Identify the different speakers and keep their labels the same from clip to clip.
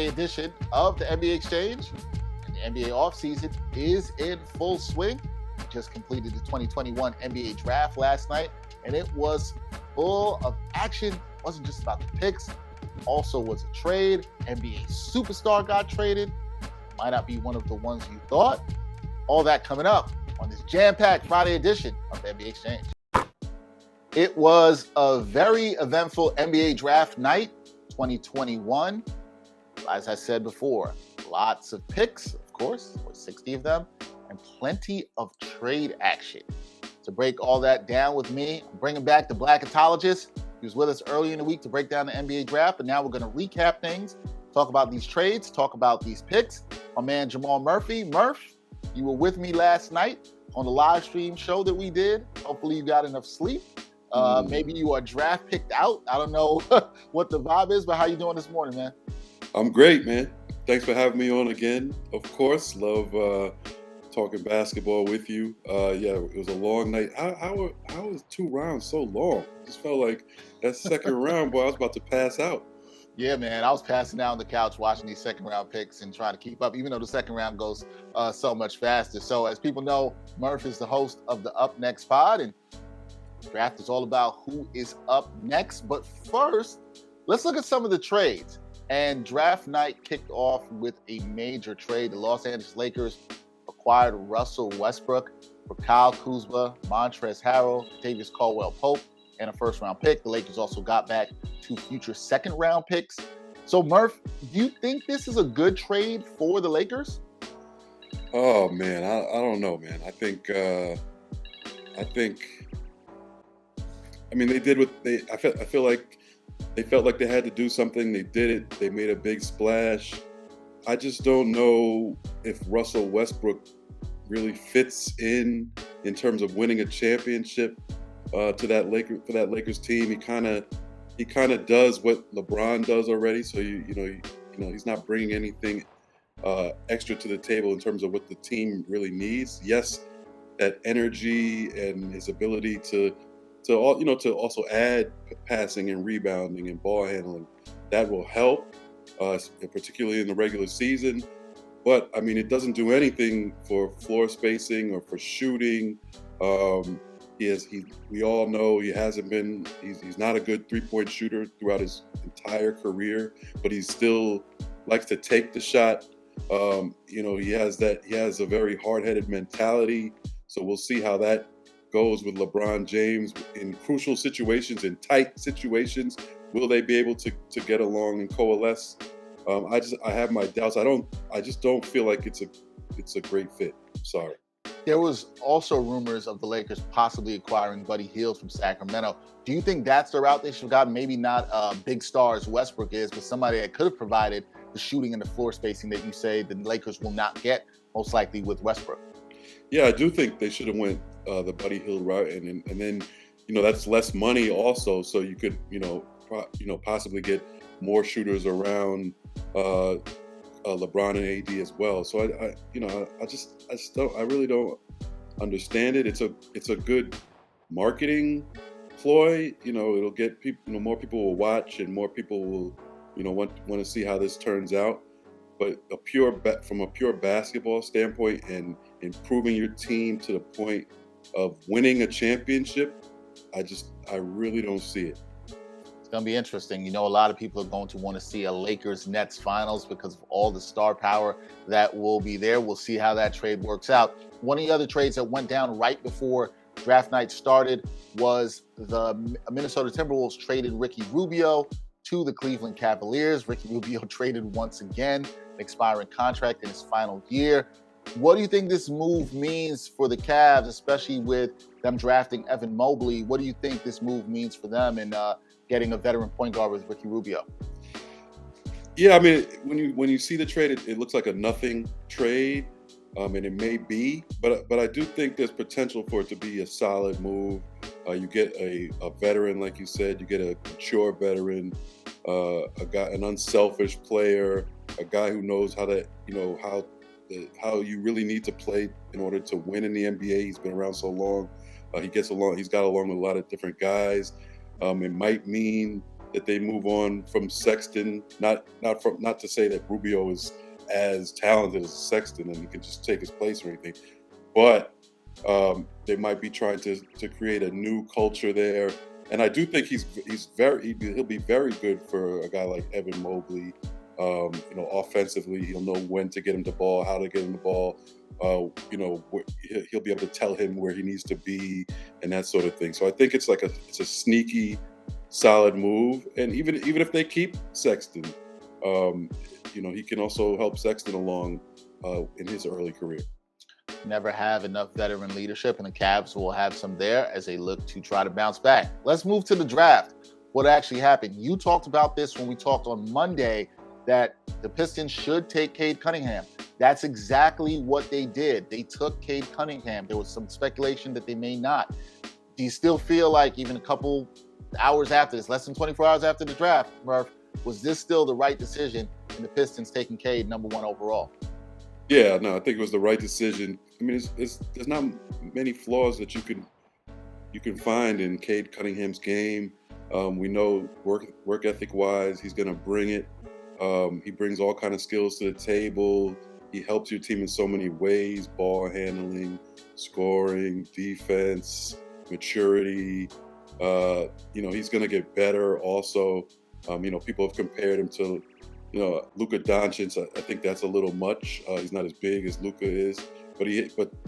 Speaker 1: Friday edition of the NBA Exchange. And the NBA offseason is in full swing. We just completed the 2021 NBA draft last night, and it was full of action. It wasn't just about the picks, also was a trade. NBA superstar got traded. Might not be one of the ones you thought. All that coming up on this jam-packed Friday edition of the NBA Exchange. It was a very eventful NBA draft night, 2021. As I said before, lots of picks, of course, 60 of them, and plenty of trade action. To break all that down with me, I'm bringing back the Blackatologist. He was with us earlier in the week to break down the NBA draft, but now we're going to recap things, talk about these trades, talk about these picks. My man Jamal Murphy. Murph, you were with me last night on the live stream show that we did. Hopefully you got enough sleep. Maybe you are draft picked out. I don't know what the vibe is, but how you doing this morning, man?
Speaker 2: I'm great, man. Thanks for having me on again. Of course, love talking basketball with you. Yeah, it was a long night. How was 2 rounds so long? It just felt like that second round, boy, I was about to pass out.
Speaker 1: Yeah, man, I was passing out on the couch watching these second round picks and trying to keep up, even though the second round goes so much faster. So as people know, Murph is the host of the Up Next pod, and draft is all about who is up next. But first, let's look at some of the trades. And draft night kicked off with a major trade. The Los Angeles Lakers acquired Russell Westbrook for Kyle Kuzma, Montrezl Harrell, Davis Caldwell-Pope, and a first-round pick. The Lakers also got back 2 future second-round picks. So, Murph, do you think this is a good trade for the Lakers?
Speaker 2: Oh man, I don't know, man. I mean, they did what they. I feel like they felt like they had to do something. They did it. They made a big splash. I just don't know if Russell Westbrook really fits in terms of winning a championship to that Lakers team. He kind of does what LeBron does already. So you know he's not bringing anything extra to the table in terms of what the team really needs. Yes, that energy and his ability to also add passing and rebounding and ball handling, that will help, particularly in the regular season. But I mean, it doesn't do anything for floor spacing or for shooting. We all know he hasn't been. He's not a good 3-point shooter throughout his entire career, but he still likes to take the shot. He has a very hard-headed mentality. So we'll see how that goes with LeBron James in crucial situations, in tight situations. Will they be able to get along and coalesce? I have my doubts. I just don't feel like it's a great fit. Sorry.
Speaker 1: There was also rumors of the Lakers possibly acquiring Buddy Hield from Sacramento. Do you think that's the route they should have gotten? Maybe not big star as Westbrook is, but somebody that could have provided the shooting and the floor spacing that you say the Lakers will not get, most likely with Westbrook.
Speaker 2: Yeah, I do think they should have went the Buddy Hield route, and then that's less money also, so you could possibly get more shooters around LeBron and AD as well. So I really don't understand it. It's a good marketing ploy. It'll get people. More people will watch, and more people will want to see how this turns out. But from a pure basketball standpoint and improving your team to the point of winning a championship, I really don't see it.
Speaker 1: It's going to be interesting. A lot of people are going to want to see a Lakers-Nets finals because of all the star power that will be there. We'll see how that trade works out. One of the other trades that went down right before draft night started was the Minnesota Timberwolves traded Ricky Rubio to the Cleveland Cavaliers. Ricky Rubio traded once again, an expiring contract in his final year. What do you think this move means for the Cavs, especially with them drafting Evan Mobley? What do you think this move means for them in getting a veteran point guard with Ricky Rubio?
Speaker 2: Yeah, I mean, when you see the trade, it looks like a nothing trade, and it may be, but I do think there's potential for it to be a solid move. You get a veteran, like you said, you get a mature veteran, an unselfish player, a guy who knows how you really need to play in order to win in the NBA. He's been around so long. He's got along with a lot of different guys. It might mean that they move on from Sexton. Not to say that Rubio is as talented as Sexton and he can just take his place or anything, but they might be trying to create a new culture there. And I do think he'll be very good for a guy like Evan Mobley. Offensively, he'll know when to get him the ball, how to get him the ball. He'll be able to tell him where he needs to be and that sort of thing. So I think it's a sneaky, solid move. And even if they keep Sexton, he can also help Sexton along in his early career.
Speaker 1: Never have enough veteran leadership, and the Cavs will have some there as they look to try to bounce back. Let's move to the draft. What actually happened? You talked about this when we talked on Monday, that the Pistons should take Cade Cunningham. That's exactly what they did. They took Cade Cunningham. There was some speculation that they may not. Do you still feel like even a couple hours after this, less than 24 hours after the draft, Murph, was this still the right decision in the Pistons taking Cade number 1 overall?
Speaker 2: Yeah, no, I think it was the right decision. I mean, there's not many flaws that you can find in Cade Cunningham's game. We know work ethic wise, he's going to bring it. He brings all kind of skills to the table. He helps your team in so many ways: ball handling, scoring, defense, maturity. He's going to get better also. People have compared him to Luka Doncic. I think that's a little much. He's not as big as Luka is, but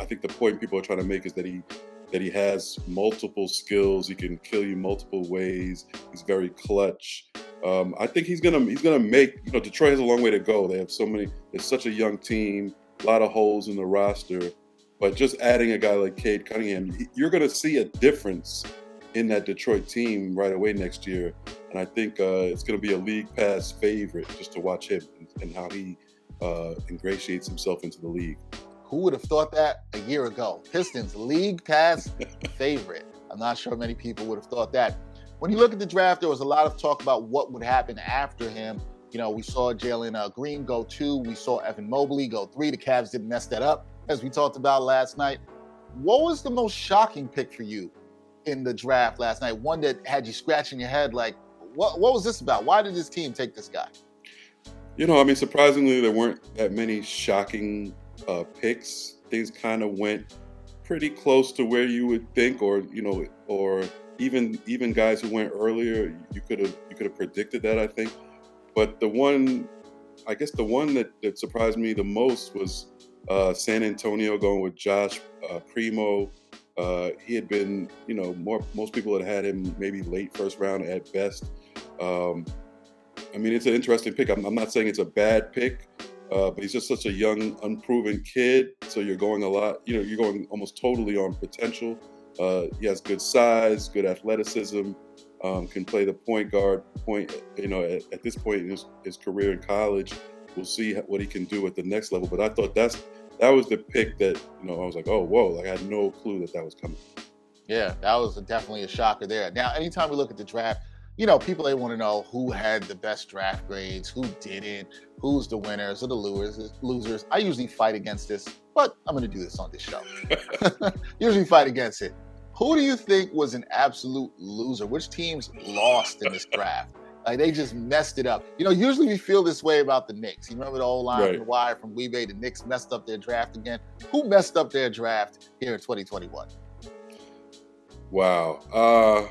Speaker 2: I think the point people are trying to make is that he has multiple skills. He can kill you multiple ways. He's very clutch. I think he's gonna make. Detroit has a long way to go. They have There's such a young team, a lot of holes in the roster. But just adding a guy like Cade Cunningham, you're gonna see a difference in that Detroit team right away next year. And I think it's going to be a league pass favorite just to watch him and how he ingratiates himself into the league.
Speaker 1: Who would have thought that a year ago? Pistons league pass favorite. I'm not sure many people would have thought that. When you look at the draft, there was a lot of talk about what would happen after him. We saw Jalen Green go 2. We saw Evan Mobley go 3. The Cavs didn't mess that up, as we talked about last night. What was the most shocking pick for you in the draft last night? One that had you scratching your head like, what was this about? Why did this team take this guy?
Speaker 2: Surprisingly, there weren't that many shocking picks. Things kind of went pretty close to where you would think, or even guys who went earlier, you could have predicted that, I think. But the one that surprised me the most was San Antonio going with Josh Primo. He had been, most people had him maybe late first round at best. It's an interesting pick. I'm not saying it's a bad pick, but he's just such a young, unproven kid. So you're going you're going almost totally on potential. He has good size, good athleticism, can play the point guard. At this point in his career in college, we'll see what he can do at the next level. But I thought that was the pick that, I was like, oh, whoa, like I had no clue that was coming.
Speaker 1: Yeah, that was definitely a shocker there. Now, anytime we look at the draft, people, they want to know who had the best draft grades, who didn't, who's the winners or the losers. I usually fight against this, but I'm going to do this on this show. Usually fight against it. Who do you think was an absolute loser? Which teams lost in this draft? Like, they just messed it up. Usually we feel this way about the Knicks. You remember the old line from the wire from Weebay, the Knicks messed up their draft again. Who messed up their draft here in 2021?
Speaker 2: Wow.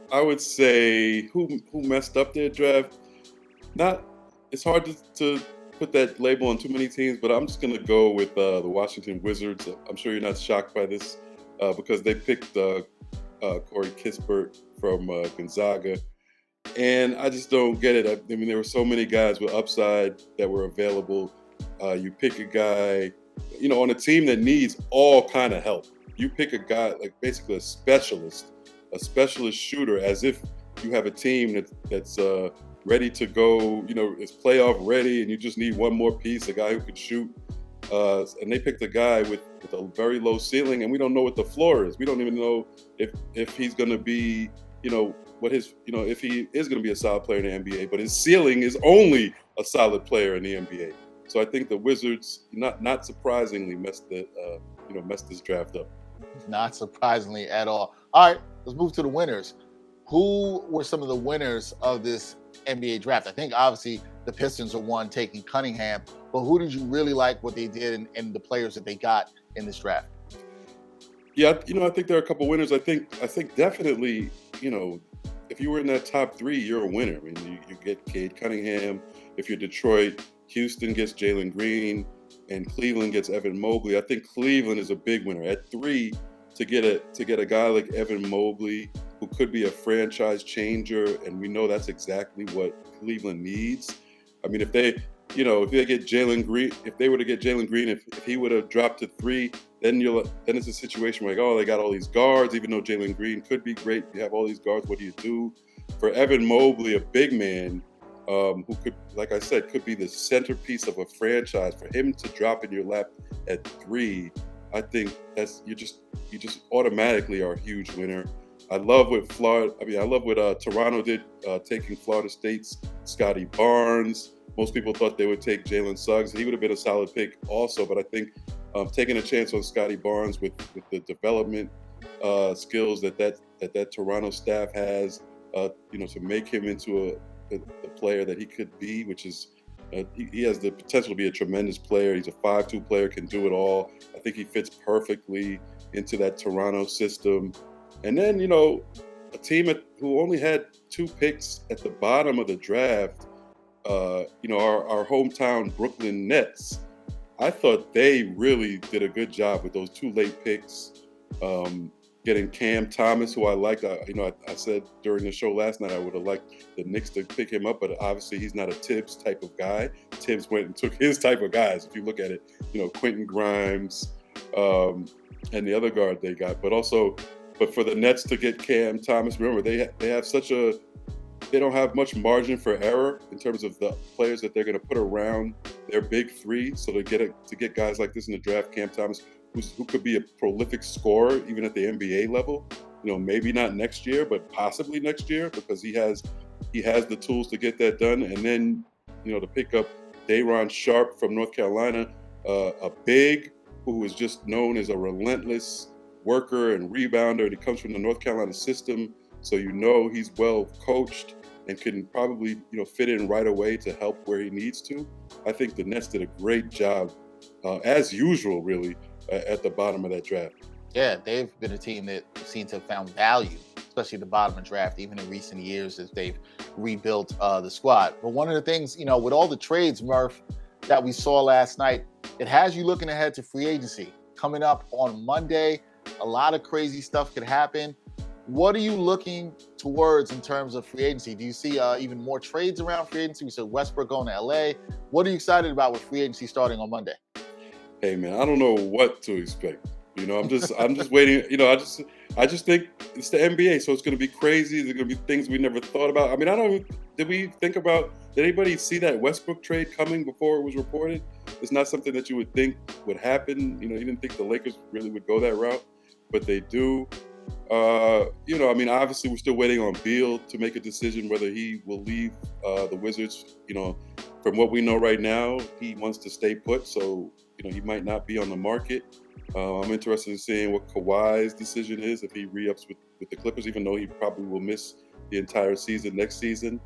Speaker 2: I would say who messed up their draft. It's hard to put that label on too many teams, but I'm just going to go with the Washington Wizards. I'm sure you're not shocked by this because they picked Corey Kispert from Gonzaga. And I just don't get it. There were so many guys with upside that were available. You pick a guy, on a team that needs all kind of help. You pick a guy, like basically a specialist shooter, as if you have a team that's ready to go, is playoff ready, and you just need one more piece, a guy who can shoot. And they picked a guy with a very low ceiling, and we don't know what the floor is. We don't even know if he's going to be, if he is going to be a solid player in the NBA, but his ceiling is only a solid player in the NBA. So I think the Wizards, not surprisingly, messed this draft up.
Speaker 1: Not surprisingly at all. All right, let's move to the winners. who were some of the winners of this NBA draft? I think obviously the Pistons are one, taking Cunningham, but who did you really like what they did and the players that they got in this draft?
Speaker 2: Yeah, I think there are a couple winners. I think definitely, if you were in that top three, you're a winner. I mean, you get Cade Cunningham. If you're Detroit, Houston gets Jalen Green, and Cleveland gets Evan Mobley. I think Cleveland is a big winner. At three, to get a guy like Evan Mobley, who could be a franchise changer, and we know that's exactly what Cleveland needs. I mean, if they get Jalen Green, if they were to get Jalen Green, if he would have dropped to three, then it's a situation where, like, oh, they got all these guards, even though Jalen Green could be great. You have all these guards. What do you do? For Evan Mobley, a big man who could, like I said, could be the centerpiece of a franchise, for him to drop in your lap at three, I think you just automatically are a huge winner. I love what Toronto did, taking Florida State's Scotty Barnes. Most people thought they would take Jalen Suggs. He would have been a solid pick also, but I think taking a chance on Scotty Barnes with the development skills that Toronto staff has, to make him into the player that he could be, which is he has the potential to be a tremendous player. He's a 5'2" player, can do it all. I think he fits perfectly into that Toronto system. And then, a team who only had 2 picks at the bottom of the draft, our hometown Brooklyn Nets, I thought they really did a good job with those 2 late picks, getting Cam Thomas, who I liked. I said during the show last night I would have liked the Knicks to pick him up, but obviously he's not a Tibbs type of guy. Tibbs went and took his type of guys. If you look at it, Quentin Grimes and the other guard they got, but for the Nets to get Cam Thomas, remember they don't have much margin for error in terms of the players that they're going to put around their big three. So to get guys like this in the draft, Cam Thomas, who could be a prolific scorer even at the NBA level, maybe not next year, but possibly next year, because he has the tools to get that done. And then, to pick up Day'Ron Sharpe from North Carolina, a big who is just known as a relentless worker and rebounder, and he comes from the North Carolina system, so he's well coached and can probably fit in right away to help where he needs to. I think the Nets did a great job, as usual, really, at the bottom of that draft.
Speaker 1: Yeah, they've been a team that seems to have found value, especially at the bottom of the draft, even in recent years as they've rebuilt the squad. But one of the things, with all the trades, Murph, that we saw last night, it has you looking ahead to free agency coming up on Monday. A lot of crazy stuff could happen. What are you looking towards in terms of free agency? Do you see even more trades around free agency? We said Westbrook going to LA. What are you excited about with free agency starting on Monday?
Speaker 2: Hey man, I don't know what to expect. I'm just waiting. I just think it's the NBA, so it's going to be crazy. There's going to be things we never thought about. I mean, did anybody see that Westbrook trade coming before it was reported? It's not something that you would think would happen. You didn't think the Lakers really would go that route, but they do. Obviously we're still waiting on Beal to make a decision whether he will leave the Wizards. From what we know right now, he wants to stay put, so he might not be on the market. I'm interested in seeing what Kawhi's decision is if he re-ups with the Clippers, even though he probably will miss the entire season next season.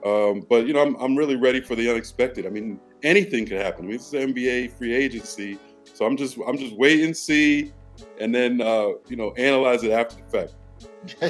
Speaker 2: But I'm really ready for the unexpected. I mean, anything could happen. I mean, this is NBA free agency, so I'm just wait and see, and then analyze it after the fact.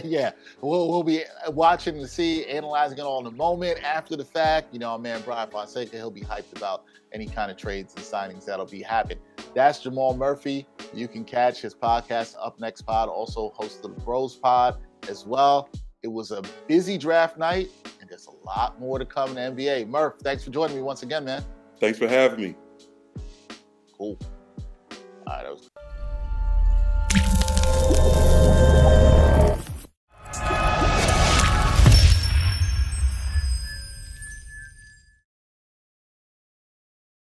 Speaker 1: Yeah, we'll be watching to see, analyzing it all in the moment after the fact. Our man Brian Fonseca, he'll be hyped about any kind of trades and signings that'll be happening. That's Jamal Murphy. You can catch his podcast, Up Next Pod, also host the Bros Pod as well. It was a busy draft night, and there's a lot more to come in the NBA. Murph, thanks for joining me once again, man.
Speaker 2: Thanks for having me.
Speaker 1: Cool. All right, that was